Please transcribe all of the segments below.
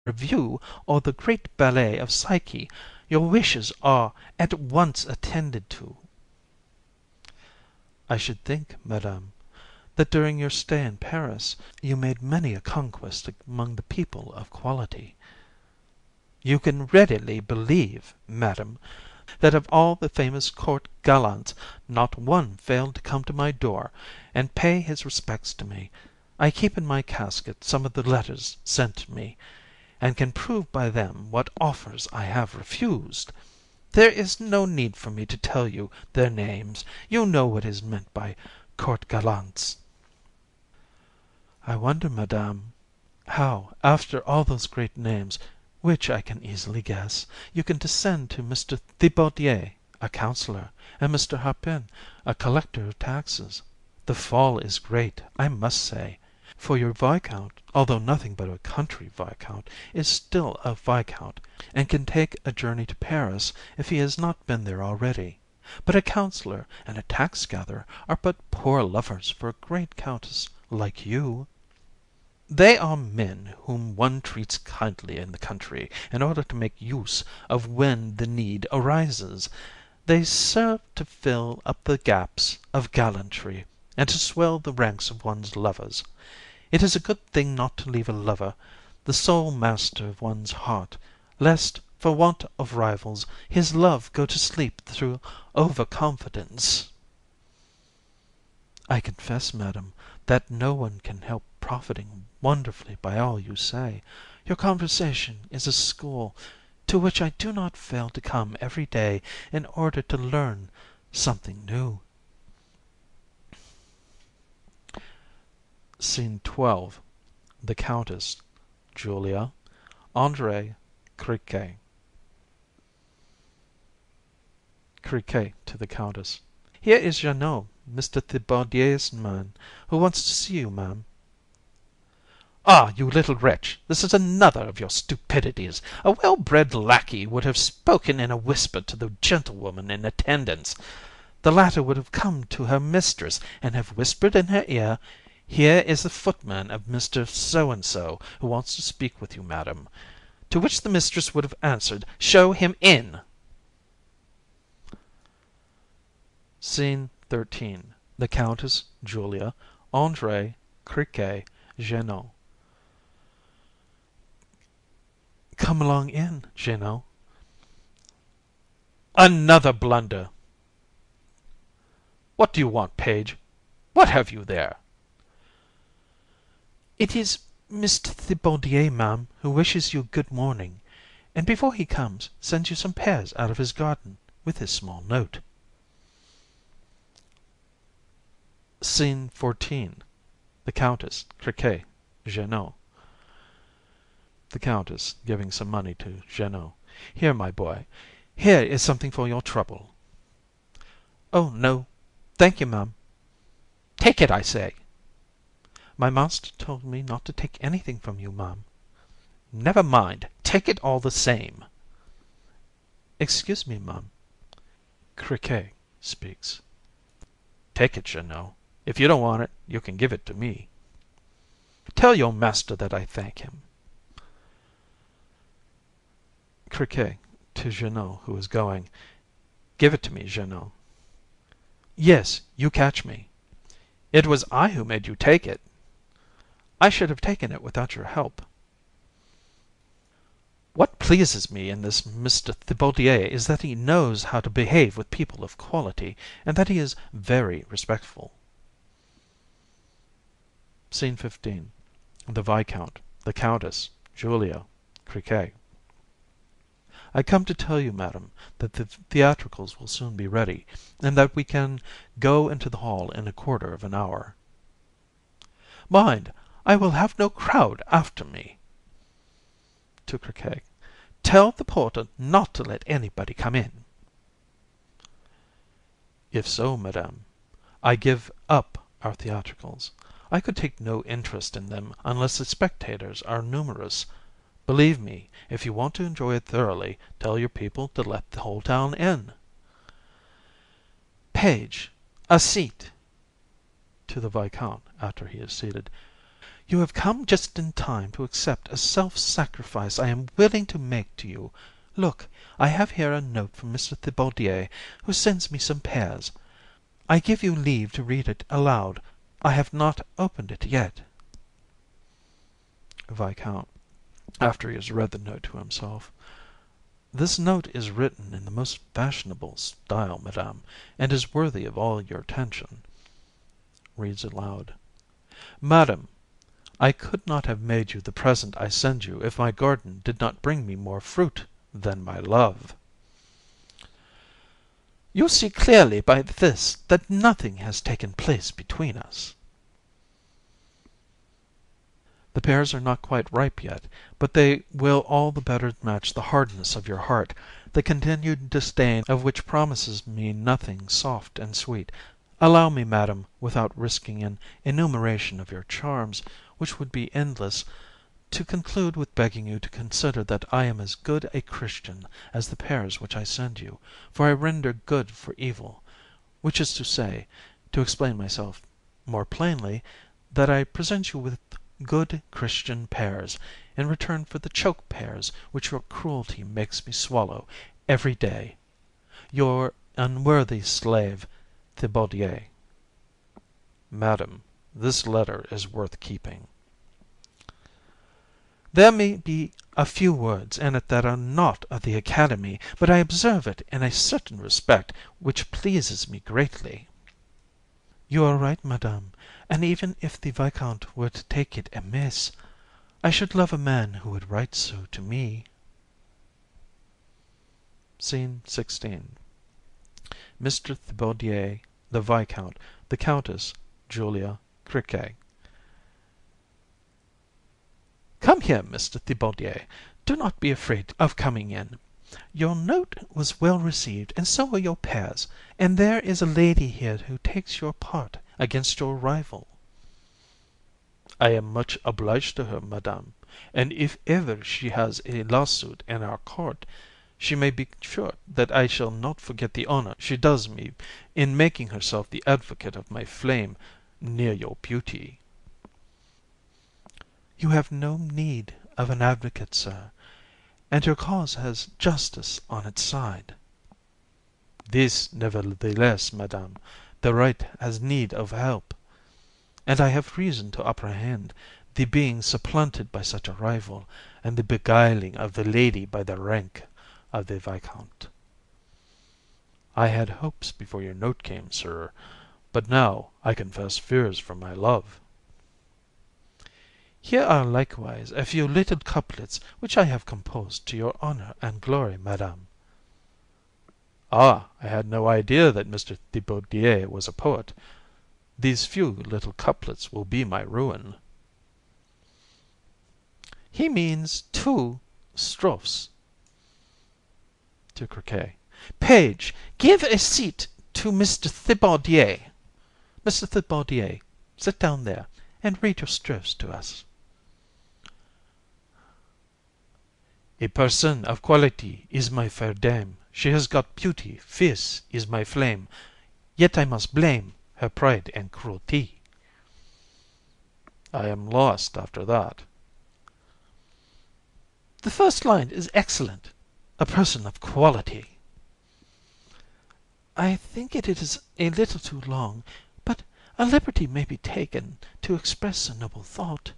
review or the great ballet of Psyche, your wishes are at once attended to." "I should think, madame, that during your stay in Paris you made many a conquest among the people of quality." "You can readily believe, madam, that of all the famous court gallants not one failed to come to my door and pay his respects to me. I keep in my casket some of the letters sent to me, and can prove by them what offers I have refused. There is no need for me to tell you their names. You know what is meant by court gallants." "I wonder, madame, how, after all those great names, which I can easily guess, you can descend to Mr. Thibaudier, a councillor, and Mr. Harpin, a collector of taxes. The fall is great, I must say; for your viscount, although nothing but a country viscount, is still a viscount, and can take a journey to Paris if he has not been there already. But a councillor and a tax gatherer are but poor lovers for a great countess like you." "They are men whom one treats kindly in the country, in order to make use of when the need arises. They serve to fill up the gaps of gallantry, and to swell the ranks of one's lovers. It is a good thing not to leave a lover the sole master of one's heart, lest, for want of rivals, his love go to sleep through over confidence." "I confess, madam, that no one can help profiting wonderfully by all you say. Your conversation is a school, to which I do not fail to come every day in order to learn something new." Scene 12. The Countess, Julia, André, Criquet. CRIQUET to the Countess. "Here is Jeannot, Mr. Thibaudier's man, who wants to see you, ma'am." "Ah, you little wretch, this is another of your stupidities. A well bred lackey would have spoken in a whisper to the gentlewoman in attendance. The latter would have come to her mistress, and have whispered in her ear, 'Here is the footman of Mr. So and so, who wants to speak with you, madam.' To which the mistress would have answered, 'Show him in.'" Scene 13. The Countess, Julia, André, Criquet, Jeannot. "Come along in, Jeannot." "Another blunder! What do you want, page? What have you there?" "It is Mr. Thibaudier, ma'am, who wishes you good morning, and before he comes sends you some pears out of his garden, with this small note." Scene 14. The Countess, Criquet, Jeannot. The Countess giving some money to Jeannot. "Here, my boy, here is something for your trouble." "Oh, no, thank you, ma'am." "Take it, I say." "My master told me not to take anything from you, ma'am." "Never mind, take it all the same." "Excuse me, ma'am." Criquet speaks. "Take it, Jeannot. If you don't want it, you can give it to me. Tell your master that I thank him." Criquet to Jeannot, who is going. "Give it to me, Jeannot." "Yes, you catch me." "It was I who made you take it." "I should have taken it without your help." "What pleases me in this Mr. Thibaudier is that he knows how to behave with people of quality, and that he is very respectful." Scene 15. The Viscount, the Countess, Julia, Criquet. "I come to tell you, madam, that the theatricals will soon be ready, and that we can go into the hall in a quarter of an hour." "Mind, I will have no crowd after me." To Criquet. "Tell the porter not to let anybody come in." "If so, madame, I give up our theatricals. I could take no interest in them unless the spectators are numerous. Believe me, if you want to enjoy it thoroughly, tell your people to let the whole town in." "Page, a seat." To the Viscount, after he is seated. You have come just in time to accept a self-sacrifice I am willing to make to you. Look, I have here a note from Mr. Thibaudier, who sends me some pears. I give you leave to read it aloud. I have not opened it yet. Viscount, after he has read the note to himself. This note is written in the most fashionable style, madame, and is worthy of all your attention. Reads aloud. Madam, I could not have made you the present I send you if my garden did not bring me more fruit than my love. You see clearly by this that nothing has taken place between us. The pears are not quite ripe yet, but they will all the better match the hardness of your heart, the continued disdain of which promises me nothing soft and sweet. Allow me, madam, without risking an enumeration of your charms, which would be endless, to conclude with begging you to consider that I am as good a Christian as the pears which I send you, for I render good for evil, which is to say, to explain myself more plainly, that I present you with good Christian pears in return for the choke pears which your cruelty makes me swallow every day. Your unworthy slave, Thibaudier. Madam, this letter is worth keeping. There may be a few words in it that are not of the Academy, but I observe it in a certain respect which pleases me greatly. You are right, madame, and even if the Viscount were to take it amiss, I should love a man who would write so to me. Scene 16. Mr. Thibaudier, the Viscount, the Countess, Julia, Criquet. Come here, Mr. Thibaudier. Do not be afraid of coming in. Your note was well received, and so are your pears, and there is a lady here who takes your part against your rival. I am much obliged to her, madame, and if ever she has a lawsuit in our court, she may be sure that I shall not forget the honor she does me in making herself the advocate of my flame near your beauty. You have no need of an advocate, sir, and your cause has justice on its side. This, nevertheless, madame, the right has need of help, and I have reason to apprehend the being supplanted by such a rival, and the beguiling of the lady by the rank of the Viscount. I had hopes before your note came, sir, but now I confess fears for my love. Here are likewise a few little couplets which I have composed to your honor and glory, madame. Ah, I had no idea that Mr. Thibaudier was a poet. These few little couplets will be my ruin. He means 2 strophes. To Criquet. Page, give a seat to Mr. Thibaudier. Mr. Thibaudier, sit down there, and read your strophes to us. A person of quality is my fair dame. She has got beauty, fierce is my flame, yet I must blame her pride and cruelty. I am lost after that. The first line is excellent. A person of quality. I think it is a little too long, but a liberty may be taken to express a noble thought.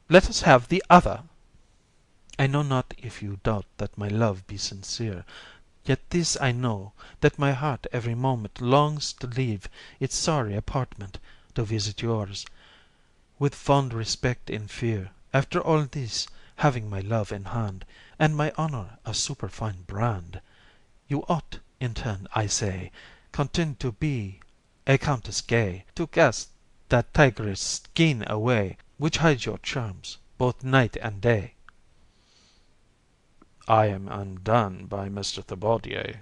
Let us have the other. I know not if you doubt that my love be sincere, yet this I know, that my heart every moment longs to leave its sorry apartment to visit yours, with fond respect and fear. After all this, having my love in hand, and my honor a superfine brand, you ought, in turn, I say, content to be a countess gay, to cast that tigress skin away, which hides your charms both night and day. I am undone by Mr. Thibaudier.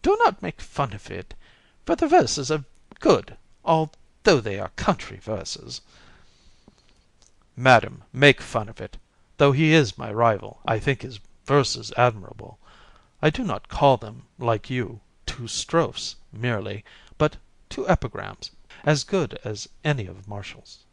Do not make fun of it, for the verses are good, although they are country verses. Madam, make fun of it. Though he is my rival, I think his verses admirable. I do not call them, like you, 2 strophes merely, but 2 epigrams, as good as any of Marshall's.